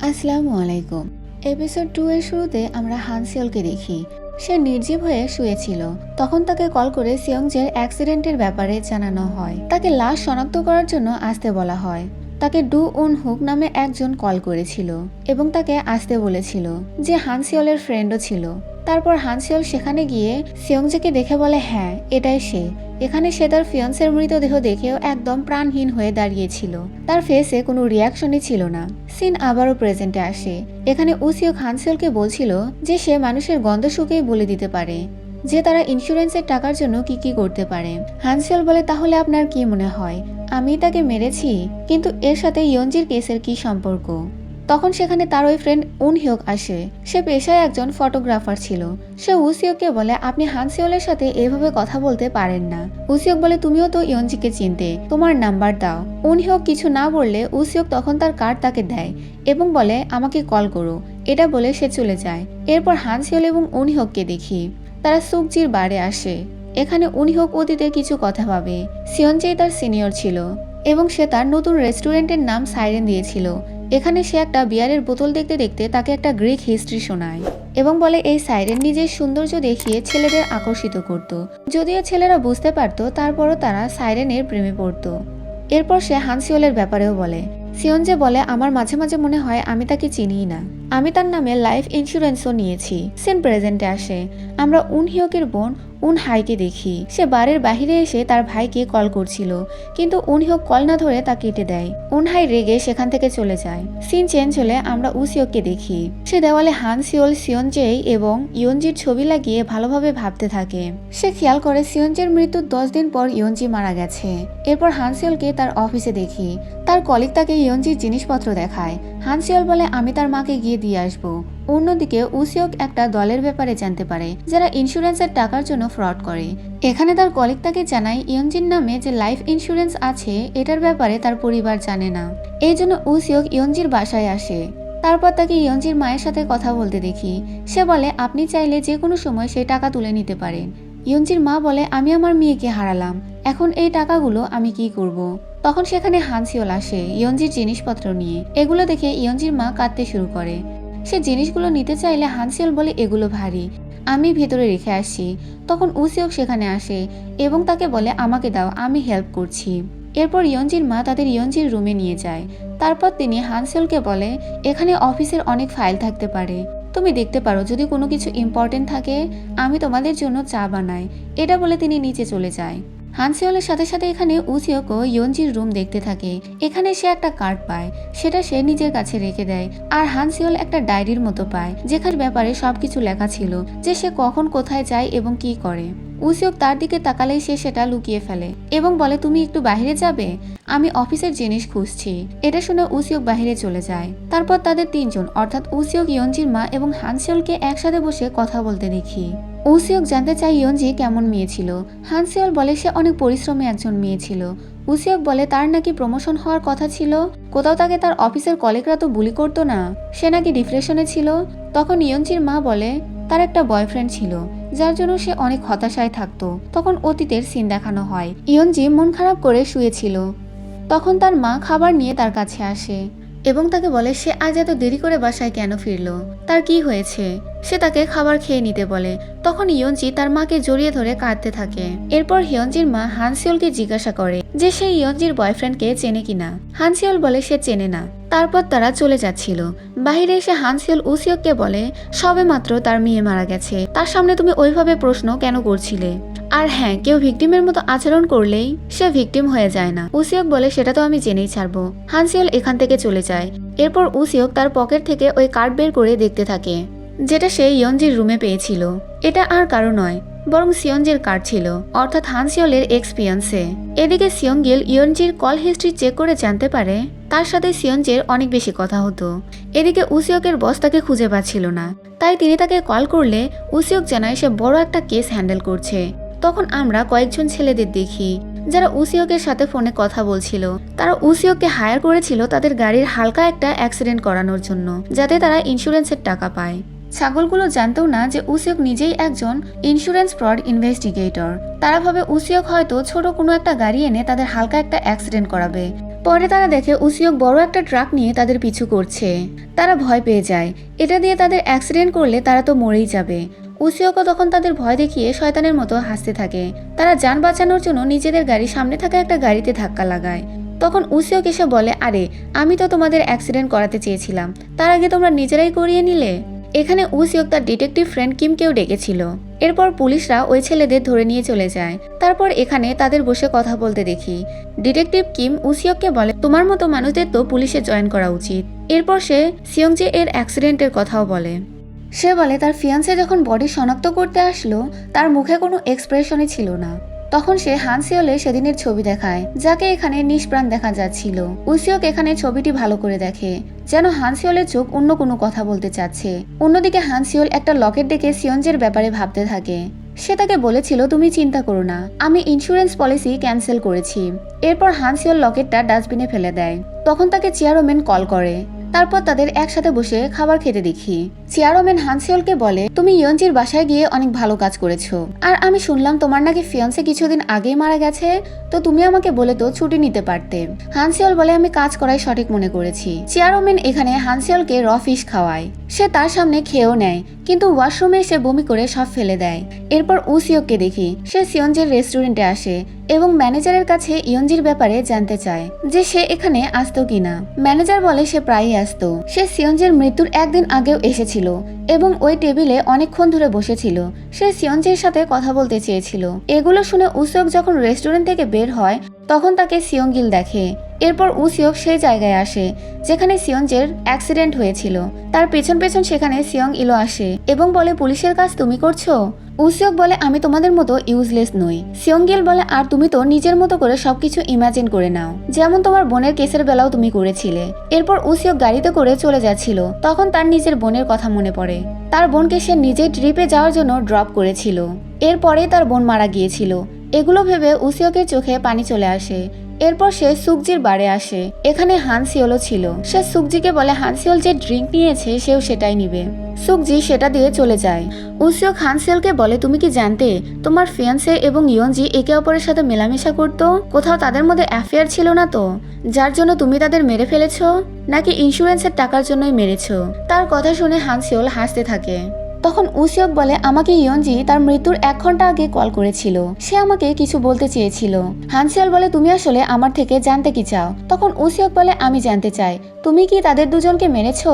আসসালামু আলাইকুম। এপিসোড 2 এর শুরুতে আমরা হানসিওলকে দেখি। সে নির্জীব হয়ে শুয়েছিল। তখন তাকে কল করে সিয়ংজের অ্যাক্সিডেন্টের ব্যাপারে জানানো হয়। তাকে লাশ শনাক্ত করার জন্য আসতে বলা হয়। তাকে ডু উন হুক নামে একজন কল করেছিল এবং তাকে আসতে বলেছিল, যে হানসিওলের ফ্রেন্ডও ছিল। তারপর হানসিওল সেখানে গিয়ে সিয়ংজেকে দেখে বলে, হ্যাঁ এটাই সে। এখানে সে তার ফিয়ন্সের মৃতদেহ দেখেও একদম প্রাণহীন হয়ে দাঁড়িয়েছিল। তার ফেসে কোনো রিয়াকশনই ছিল না। সিন আবারও প্রেজেন্টে আসে। এখানে উসিওক হানসিওলকে বলছিল যে সে মানুষের গন্ধ শুকেই বলে দিতে পারে যে তারা ইন্স্যুরেন্সের টাকার জন্য কি করতে পারে। হানসিওল বলে, তাহলে আপনার কি মনে হয় আমি তাকে মেরেছি? কিন্তু এর সাথে ইয়ঞ্জির কেসের কি সম্পর্ক? তখন সেখানে তার ওই ফ্রেন্ড উন হিওক আসে। সে পেশায় একজন ফটোগ্রাফার ছিল। সে উসিওককে বলে, আপনি হানসিওলের সাথে এভাবে কথা বলতে পারেন না। উসিওক বলে, তুমিও তো ইয়ঞ্জিকে চিনতে, তোমার নাম্বার দাও। উন হিওক কিছু না বললে উসিওক তখন তার কার্ড তাকে দেয় এবং বলে, আমাকে কল করো। এটা বলে সে চলে যায়। এরপর হানসিওল এবং উন হিওককে দেখি তারা সুকজির বারে আসে। এখানে উন হিওক অতীতের কিছু কথা ভাবে। সিয়ঞ্জেই তার সিনিয়র ছিল এবং সে তার নতুন রেস্টুরেন্টের নাম সাইরেন দিয়েছিল। এখানে সে একটা বিয়ারের বোতল দেখতে দেখতে তাকে একটা গ্রিক হিস্ট্রি শোনায় এবং বলে, এই সাইরেন নিজের সৌন্দর্য দেখিয়ে ছেলেদের আকর্ষিত করত। যদিও ছেলেরা বুঝতে পারত, তারপরও তারা সাইরেনের প্রেমে পড়ত। এরপর সে হানসিওলের ব্যাপারেও বলে। সিয়ঞ্জে বলে, আমার মাঝে মাঝে মনে হয় আমি তাকে চিনিই না। আমি তার নামে লাইফ ইন্স্যুরেন্সও নিয়েছি। সিন প্রেজেন্টে আসে। আমরা উন হিওকের বোন উন হাইকে দেখি। সে বাড়ির বাহিরে এসে তার ভাইকে কল করছিল, কিন্তু উন হিওক কল না ধরে তা কেটে দেয়। উন হাই রেগে সেখান থেকে চলে যায়। সিন চেঞ্জ হলে আমরা উসিওককে দেখি। সে দেওয়ালে হানসিওল, সিয়ঞ্জেই এবং ইয়ঞ্জির ছবি লাগিয়ে ভালোভাবে ভাবতে থাকে। সে খেয়াল করে সিয়ঞ্জের মৃত্যুর 10 দিন পর ইয়ঞ্জি মারা গেছে। এরপর হানসিওলকে তার অফিসে দেখি। তার কলিগ তাকে ইয়ঞ্জির জিনিসপত্র দেখায়। হানসিওল বলে, আমি তার মাকে গিয়ে দিয়ে আসবো। অন্যদিকে উসিওক একটা দলের ব্যাপারে জানতে পারে যারা ইন্স্যুরেন্সের টাকার জন্য ফ্রড করে। এখানে তার কলিগ তাকে জানায় ইয়ঞ্জির নামে যে লাইফ ইন্স্যুরেন্স আছে এটার ব্যাপারে তার পরিবার জানে না। এই জন্য উসিওক ইয়ঞ্জির বাসায় আসে। তারপর তাকে ইয়ঞ্জির মায়ের সাথে কথা বলতে দেখি। সে বলে, আপনি চাইলে যে কোনো সময় সেই টাকা তুলে নিতে পারেন। ইয়ঞ্জির মা বলে, আমি আমার মেয়েকে হারালাম, এখন এই টাকাগুলো আমি কি করব? তখন সেখানে হানসিওল আসে ইয়ঞ্জির জিনিসপত্র নিয়ে। এগুলো দেখে ইয়ঞ্জির মা কাঁদতে শুরু করে। সে জিনিসগুলো নিতে চাইলে হানসিওল বলে, এগুলো ভারী, আমি ভেতরে রেখে আসি। তখন উসিওক সেখানে আসে এবং তাকে বলে, আমাকে দাও, আমি হেল্প করছি। এরপর ইয়ঞ্জির মা তাদের ইয়ঞ্জির রুমে নিয়ে যায়। তারপর তিনি হানসিওলকে বলে, এখানে অফিসের অনেক ফাইল থাকতে পারে, তুমি দেখতে পারো, যদি কোনো কিছু ইম্পর্টেন্ট থাকে আমি তোমাদের জন্য চা বানাই। এটা বলে তিনি নিচে চলে যায়। হানসিওলের সাথে সাথে এখানে উসিওকও ইয়ঞ্জির রুম দেখতে থাকে। এখানে সে একটা কার্ড পায়, সেটা সে নিজের কাছে রেখে দেয়। আর হানসিওল একটা ডায়েরির মতো পায়, যেখানে ব্যাপারে সবকিছু লেখা ছিল, যে সে কখন কোথায় যায় এবং কি করে। উসিওক তার দিকে তাকালেই সে সেটা লুকিয়ে ফেলে এবং বলে, তুমি একটু বাইরে যাবে, আমি অফিসের জিনিস খুঁজছি। এটা শুনে উসিওক বাইরে চলে যায়। তারপর তাদের তিনজন অর্থাৎ উসিওক, ইয়ঞ্জির মা এবং হানসিওলকে একসাথে বসে কথা বলতে দেখি। উসিওক জানতে চায় ইয়ঞ্জি কেমন মেয়ে ছিল। হানসিওল বলে, সে অনেক পরিশ্রমী একজন মেয়ে ছিল। উসিওক বলে, তার নাকি প্রমোশন হওয়ার কথা ছিল। কোথাও তাকে তার অফিসের কলিগরা তো বুলি করতো না, সে নাকি ডিপ্রেশনে ছিল। তখন ইয়ঞ্জির মা বলে, তার একটা বয়ফ্রেন্ড ছিল যার জন্য সে অনেক হতাশায় থাকতো। তখন অতীতের সিন দেখানো হয়। ইয়ঞ্জি মন খারাপ করে শুয়েছিল। তখন তার মা খাবার নিয়ে তার কাছে আসে এবং তাকে বলে, সে আজ এত দেরি করে বাসায় কেন ফিরলো, তার কি হয়েছে। সে তাকে খাবার খেয়ে নিতে বলে। তখন ইয়ঞ্জি তার মাকে জড়িয়ে ধরে কাঁদতে থাকে। এরপর ইয়ঞ্জির মা হানসিওলকে জিজ্ঞাসা করে যে সে ইয়ঞ্জির বয়ফ্রেন্ডকে চেনে কিনা। হানসিওল বলে সে চেনে না। তারপর তারা চলে যাচ্ছিল। বাহিরে এসে হানসিওল উসিওককে বলে, সবে মাত্র তার মেয়ে মারা গেছে, তার সামনে তুমি ওইভাবে প্রশ্ন কেন করছিলে? আর হ্যাঁ, কেউ ভিকটিমের মতো আচরণ করলেই সে ভিকটিম হয়ে যায় না। উসিওক বলে, সেটা তো আমি জেনেই ছাড়বো। হানসিওল এখান থেকে চলে যায়। এরপর উসিওক তার পকেট থেকে ওই কার্ড বের করে দেখতে থাকে, যেটা সে ইয়ঞ্জির রুমে পেয়েছিল। এটা আর কারো নয়, বরং সিয়ঞ্জের কার্ড ছিল, অর্থাৎ হানসিওলের এক্সপিরিয়েন্সে। এদিকে সিয়ঙ্গিল ইয়ঞ্জির কল হিস্ট্রি চেক করে জানতে পারে তার সাথে সিয়ঞ্জের অনেক বেশি কথা হতো। এদিকে উসিওকের বস তাকে খুঁজে পাচ্ছিল না, তাই তিনি তাকে কল করলে উসিওক জানায় সে বড় একটা কেস হ্যান্ডেল করছে। তখন আমরা কয়েকজন ছেলেদের দেখি যারা উসিওকের সাথে ফোনে কথা বলছিল। তারা উসিওককে হায়ার করেছিল তাদের গাড়ির হালকা একটা অ্যাক্সিডেন্ট করানোর জন্য, যাতে তারা ইন্স্যুরেন্সের টাকা পায়। ছাগলগুলো জানতেও না যে উসিওক নিজেই একজন ইন্স্যুরেন্স ফ্রড ইনভেস্টিগেটর। তারা ভাবে উসিওক হয়তো ছোট কোনো একটা গাড়ি এনে তাদের হালকা একটা অ্যাক্সিডেন্ট করাবে। পরে তারা দেখে উসিওক বড় একটা ট্রাক নিয়ে তাদের পিছু করছে। তারা ভয় পেয়ে যায়, এটা দিয়ে তাদের অ্যাক্সিডেন্ট করলে তারা তো মরেই যাবে। উসিওকও তখন তাদের ভয় দেখিয়ে শয়তানের মতো হাসতে থাকে। তারা যান বাঁচানোর জন্য নিজেদের গাড়ি সামনে থাকা একটা গাড়িতে ধাক্কা লাগায়। তখন উসিওক এসে বলে, আরে আমি তো তোমাদের অ্যাক্সিডেন্ট করাতে চেয়েছিলাম, তার আগে তোমরা নিজেরাই করিয়ে নিলে। এখানে উসিওক তার ডিটেকটিভ ফ্রেন্ড কিমকেও ডেকেছিল। এরপর পুলিশরা ওই ছেলেদের ধরে নিয়ে চলে যায়। তারপর এখানে তাদের বসে কথা বলতে দেখি। ডিটেকটিভ কিম উসিওককে বলে, তোমার মতো মানুষদের তো পুলিশে জয়েন করা উচিত। এরপর সে সিয়ংজে এর অ্যাক্সিডেন্টের কথাও বলে। সে বলে তার ফিয়ান্সে যখন বডি শনাক্ত করতে আসলো তার মুখে কোনো এক্সপ্রেশনই ছিল না। তখন সে হানসিওলে সেদিনের ছবি দেখায়, যাকে এখানে নিষ্প্রাণ দেখা যাচ্ছিল। উসিওক এখানে ছবিটি ভালো করে দেখে, যেন হানসিওলের চোখ অন্য কোনো কথা বলতে চাচ্ছে। অন্যদিকে হানসিওল একটা লকেট ডেকে সিয়ঞ্জের ব্যাপারে ভাবতে থাকে। সে তাকে বলেছিল, তুমি চিন্তা করো না, আমি ইন্স্যুরেন্স পলিসি ক্যান্সেল করেছি। এরপর হানসিওল লকেটটা ডাস্টবিনে ফেলে দেয়। তখন তাকে চেয়ারম্যান কল করে। তারপর তাদের একসাথে বসে খাবার খেতে দেখি। চেয়ারম্যান হানসিওলকে বলে, তুমি ইয়ঞ্জির বাসায় গিয়ে অনেক ভালো কাজ করেছো, আর আমি শুনলাম তোমার নাকি ফিয়ান্সে কিছুদিন আগেই মারা গেছে, তো তুমি আমাকে বলে তো ছুটি নিতে পারতে। হানসিওল বলে, আমি কাজ করাই সঠিক মনে করেছি। চেয়ারম্যান এখানে হানসিওলকে র ফিশ খাওয়ায়। সে তার সামনে খেয়েও নেয়, কিন্তু ওয়াশরুমে সে বমি করে সব ফেলে দেয়। এরপর উসিওককে দেখি, সে সিয়ঞ্জের রেস্টুরেন্টে আসে এবং ম্যানেজারের কাছে ইয়ঞ্জির ব্যাপারে জানতে চায় যে সে এখানে আসতো কিনা। ম্যানেজার বলে সে প্রায়ই আসতো। সে সিয়ঞ্জের মৃত্যুর একদিন আগেও এসেছিল এবং ওই টেবিলে অনেকক্ষণ ধরে বসেছিল। সে সিয়ঞ্জের সাথে কথা বলতে চেয়েছিল। এগুলো শুনে উসিওক যখন রেস্টুরেন্ট থেকে বের হয় তখন তাকে সিয়ংগিল দেখে। এরপর উসিওক সেই জায়গায় আসে যেখানে সিয়ঞ্জের অ্যাক্সিডেন্ট হয়েছিল। তার পেছন পেছন সেখানে সিয়ং ইলো আসে এবং বলে, পুলিশের কাজ তুমি করছো? উসিওক বলে, আমি তোমাদের মতো ইউজলেস নই। সিয়ংগিল বলে, আর তুমি তো নিজের মতো করে সবকিছু ইমাজিন করে নাও, যেমন তোমার বোনের কেসের বেলাও তুমি করেছিলে। এরপর উসিওক গাড়িতে করে চলে যাচ্ছিল, তখন তার নিজের বোনের কথা মনে পড়ে। তার বোনকে সে নিজে ট্রিপে যাওয়ার জন্য ড্রপ করেছিল, এরপরে তার বোন মারা গিয়েছিল। এগুলো ভেবে উসিওকের চোখে পানি চলে আসে। এরপর সে সুকজির বারে আসে। এখানে হানসিওলও ছিল। সে সুকজিকে বলে হানসিওল যে ড্রিঙ্ক নিয়েছে সেও সেটাই নিবে। সুকজি সেটা দিয়ে চলে যায়। উসিওক হানসিওলকে বলে, তুমি কি জানতে তোমার ফিয়ান্সে এবং ইয়ঞ্জি একে অপরের সাথে মেলামেশা করতো? কোথাও তাদের মধ্যে অ্যাফেয়ার ছিল না তো, যার জন্য তুমি তাদের মেরে ফেলেছো? নাকি ইন্স্যুরেন্সের টাকার জন্যই মেরেছো? তার কথা শুনে হানসিওল হাসতে থাকে। তখন উসিওক বলে, আমাকে ইয়ঞ্জি তার মৃত্যুর 1 ঘন্টা আগে কল করেছিল। সে আমাকে কিছু বলতে চেয়েছিল। হানসিওল বলে, তুমি আসলে আমার থেকে জানতে কি চাও? তখন উসিওক বলে, আমি জানতে চাই তুমি কি তাদের দুজনকে মেরেছো?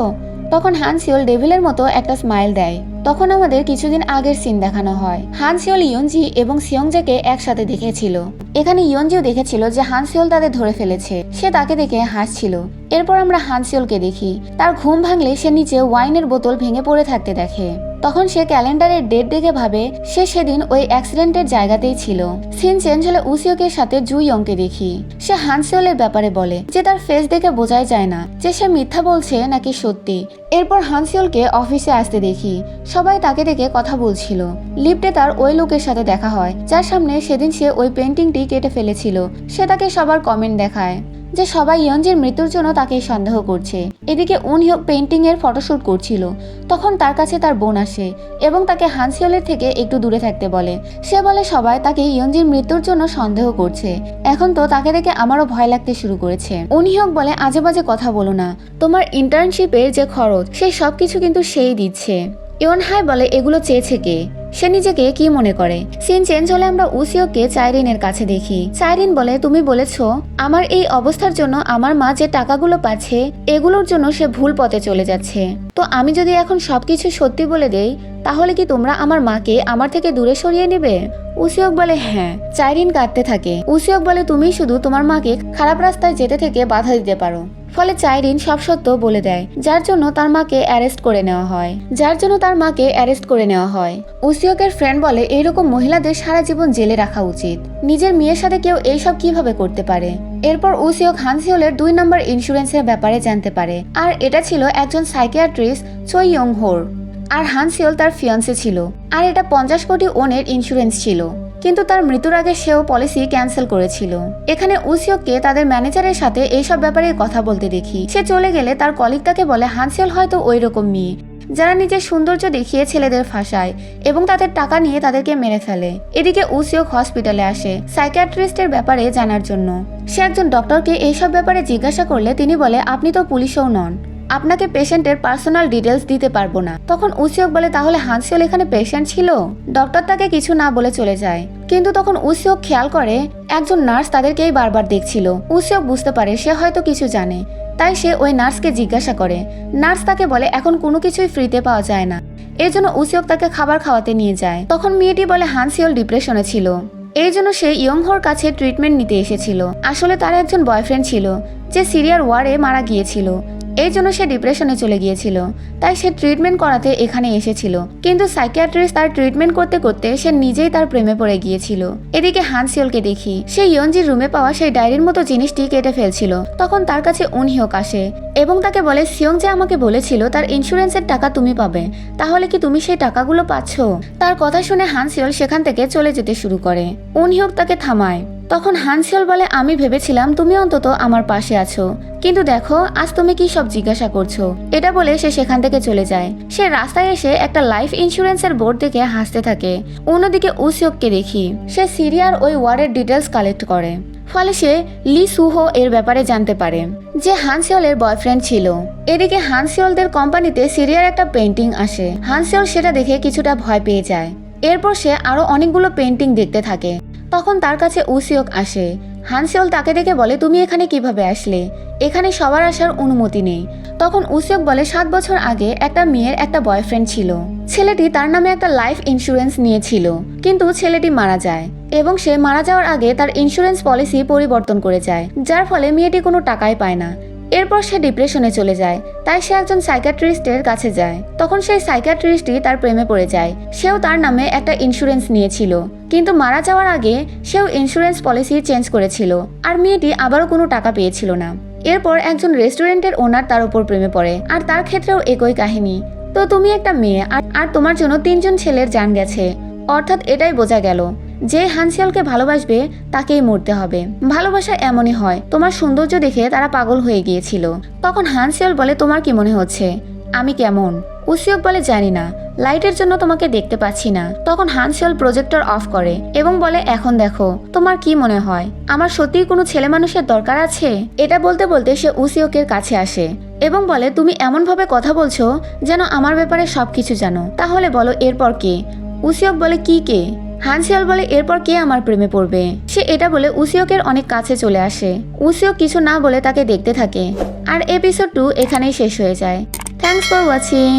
তখন হানসিওল ডেভিলের মতো একটা স্মাইল দেয়। তখন আমাদের কিছুদিন আগের সিন দেখানো হয়। হানসিওল ইয়ঞ্জি এবং সিয়ংজেকে একসাথে দেখেছিল। এখানে ইয়ঞ্জিও দেখেছিল যে হানসিওল তাদের ধরে ফেলেছে। সে তাকে দেখে হাসছিল। এরপর আমরা হানসিওলকে দেখি, তার ঘুম ভাঙলে সে নিচে ওয়াইনের বোতল ভেঙে পড়ে থাকতে দেখে। তখন সে ক্যালেন্ডারের ডেট দেখে ভাবে সে সেদিন ওই অ্যাক্সিডেন্টের জায়গাতেই ছিল। সিন চেঞ্জ হলে উসিওকের সাথে জুইয়ংকে দেখি। সে হানসিওলের ব্যাপারে বলে যে তার ফেস দেখে বোঝাই যায় না যে সে মিথ্যা বলছে নাকি সত্যি। এরপর হানসিওলকে অফিসে আসতে দেখি। সবাই তাকে দেখে কথা বলছিল। লিফটে তার ওই লোকের সাথে দেখা হয় যার সামনে সেদিন সে ওই পেন্টিংটি কেটে ফেলেছিল। সে তাকে সবার কমেন্ট দেখায় যে সবাই ইয়ঞ্জির মৃত্যুর জন্য তাকে সন্দেহ করছে। এদিকে উনহিওক পেন্টিং এর ফটোশুট করছিল। তখন তার কাছে তার বোন আসে এবং তাকে হানসিওলের থেকে একটু দূরে থাকতে বলে। সে বলে সবাই তাকে ইয়ঞ্জির মৃত্যুর জন্য সন্দেহ করছে। এখন তো তাকে দেখে আমারও ভয় লাগতে শুরু করেছে। উনহিওক বলে, আজে বাজে কথা বলো না, তোমার ইন্টার্নশিপের যে খরচ সেই সবকিছু কিন্তু সেই দিচ্ছে। ইয়নহাই বলে, এগুলো চেয়েছে কে? সে নিজেকে কি মনে করে? সিন চেঞ্জ হলে আমরা উসিওকে চাইরিনের কাছে দেখি। চাইরিন বলে, তুমি বলেছো আমার এই অবস্থার জন্য আমার মা যে টাকাগুলো পাচ্ছে এগুলোর জন্য সে ভুল পথে চলে যাচ্ছে। তো আমি যদি এখন সবকিছু সত্যি বলে দেই তাহলে কি তোমরা আমার মাকে আমার থেকে দূরে সরিয়ে নেবে? উসিওক বলে হ্যাঁ। চাইরিন কাঁদতে থাকে। উসিওক বলে, তুমি শুধু তোমার মাকে খারাপ রাস্তায় যেতে থেকে বাধা দিতে পারো। ফলে চাইরিন সব সত্য বলে দেয়, যার জন্য তার মাকে অ্যারেস্ট করে নেওয়া হয়। উসিওকের ফ্রেন্ড বলে, এইরকম মহিলাদের সারা জীবন জেলে রাখা উচিত। নিজের মেয়ের সাথে কেউ এইসব কিভাবে করতে পারে? এরপর উসিওক হানসিওলের 2 নম্বর ইন্স্যুরেন্সের ব্যাপারে জানতে পারে। আর এটা ছিল একজন সাইকিয়াট্রিস্ট চই ইয়ং হোর। আর হানসিওল তার ফিয়ান্সে ছিল। আর এটা 50 কোটি ওনের ইন্স্যুরেন্স ছিল, কিন্তু তার মৃত্যুর আগে সেও পলিসি ক্যান্সেল করেছিল। এখানে উসিওককে তাদের ম্যানেজারের সাথে এইসব ব্যাপারে কথা বলতে দেখি। সে চলে গেলে তার কলিগ তাকে বলে, হানসিওল হয়তো ওই রকম মেয়ে, যারা নিজের সৌন্দর্য দেখিয়ে ছেলেদের ফাঁসায় এবং তাদের টাকা নিয়ে তাদেরকে মেরে ফেলে। এদিকে উসিওক হসপিটালে আসে সাইকিয়াট্রিস্টের ব্যাপারে জানার জন্য। সে একজন ডক্টরকে এইসব ব্যাপারে জিজ্ঞাসা করলে তিনি বলে আপনি তো পুলিশও নন, আপনাকে পেশেন্টের পার্সোনাল ডিটেলস দিতে পারবো না। তখন উসিওক বলে তাহলে হানসিওল এখানে পেশেন্ট ছিল? ডক্টর তাকে কিছু না বলে চলে যায়। কিন্তু তখন উসিওক খেয়াল করে একজন নার্স তাদেরকেই বারবার দেখছিল। উসিওক বুঝতে পারে সে হয়তো কিছু জানে, তাই সে ওই নার্সকে জিজ্ঞাসা করে। নার্স তাকে বলে এখন কোনো কিছুই ফ্রিতে পাওয়া যায় না, এর জন্য উসিওক তাকে খাবার খাওয়াতে নিয়ে যায়। তখন মেয়েটি বলে হানসিওল ডিপ্রেশনে ছিল, এই জন্য সে ইয়ংহোর কাছে ট্রিটমেন্ট নিতে এসেছিল। আসলে তার একজন বয়ফ্রেন্ড ছিল যে সিরিয়ার ওয়ারে মারা গিয়েছিল, এই জন্য সে ডিপ্রেশনে চলে গিয়েছিল, তাই সে ট্রিটমেন্ট করাতে এখানে এসেছিল। কিন্তু সাইকিয়াট্রিস্ট তার ট্রিটমেন্ট করতে করতে সে নিজেই তার প্রেমে পড়ে গিয়েছিল। এদিকে হানসিওলকে দেখি সে ইয়ঞ্জির রুমে পাওয়া সেই ডায়েরির মতো জিনিসটি কেটে ফেলছিল। তখন তার কাছে উনহিওক আসে এবং তাকে বলে সিয়ং যে আমাকে বলেছিল তার ইন্স্যুরেন্সের টাকা তুমি পাবে, তাহলে কি তুমি সেই টাকাগুলো পাচ্ছ? তার কথা শুনে হানসিওল সেখান থেকে চলে যেতে শুরু করে। উনহিওক তাকে থামায়। তখন হানসিওল বলে আমি ভেবেছিলাম তুমি অন্তত আমার পাশে আছো, কিন্তু দেখো আজ তুমি কি সব জিজ্ঞাসা করছো। এটা বলে সে সেখান থেকে চলে যায়। সে রাস্তায় এসে একটা লাইফ ইন্স্যুরেন্সের বোর্ড দেখে হাসতে থাকে। অন্যদিকে উসিওককে দেখি সে সিরিয়ার ওই ওয়ার্ডের ডিটেলস কালেক্ট করে। ফলে সে লি সুহো এর ব্যাপারে জানতে পারে যে হানসিওলের বয়ফ্রেন্ড ছিল। এদিকে হানসিওলদের কোম্পানিতে সিরিয়ার একটা পেন্টিং আসে। হানসিওল সেটা দেখে কিছুটা ভয় পেয়ে যায়। এরপর সে আরো অনেকগুলো পেন্টিং দেখতে থাকে। তখন তার কাছে উসিওক আসে। হানসিওল তাকে দেখে বলে তুমি এখানে কিভাবে আসলে? এখানে সবার আসার অনুমতি নেই। তখন উসিওক বলে 7 বছর আগে একটা মেয়ের একটা বয়ফ্রেন্ড ছিল। ছেলেটি তার নামে একটা লাইফ ইন্স্যুরেন্স নিয়েছিল, কিন্তু ছেলেটি মারা যায় এবং সে মারা যাওয়ার আগে তার ইন্স্যুরেন্স পলিসি পরিবর্তন করে যায়, যার ফলে মেয়েটি কোনো টাকাই পায় না। এরপর সে ডিপ্রেশনে চলে যায়, তাই সে একজন সাইকিয়াট্রিস্টের কাছে যায়। তখন সেই সাইকিয়াট্রিস্টই তার প্রেমে পড়ে যায়। সেও তার নামে একটা ইন্স্যুরেন্স নিয়েছিল, কিন্তু মারা যাওয়ার আগে সেও ইন্স্যুরেন্স পলিসি চেঞ্জ করেছিল, আর মেয়েটি আবারও কোনো টাকা পেয়েছিল না। এরপর একজন রেস্টুরেন্টের ওনার তার উপর প্রেমে পড়ে, আর তার ক্ষেত্রেও একই কাহিনী। তো তুমি একটা মেয়ে আর তোমার জন্য 3 জন ছেলের জান গেছে, অর্থাৎ এটাই বোঝা গেল যে হানসিওলকে ভালোবাসবে তাকেই মরতে হবে। ভালোবাসা এমনই হয়, তোমার সৌন্দর্য দেখে তারা পাগল হয়ে গিয়েছিল। তখন হানসিওল বলে তোমার কি মনে হচ্ছে আমি কেমন? উসিওক বলে জানি না, লাইটের জন্য তোমাকে দেখতে পাচ্ছি না। তখন হানসিওল প্রজেক্টর অফ করে এবং বলে এখন দেখো তোমার কি মনে হয় আমার সত্যিই কোনো ছেলে মানুষের দরকার আছে? এটা বলতে বলতে সে উসিওকের কাছে আসে এবং বলে তুমি এমন ভাবে কথা বলছো যেন আমার ব্যাপারে সবকিছু জানো, তাহলে বলো এরপর কে? উসিওক বলে কি কে? হানসিওল বলে এরপর কে আমার প্রেমে পড়বে? সে এটা বলে উসিওকের অনেক কাছে চলে আসে। উসিওক কিছু না বলে তাকে দেখতে থাকে। আর এপিসোড 2 এখানেই শেষ হয়ে যায়। Thanks for watching.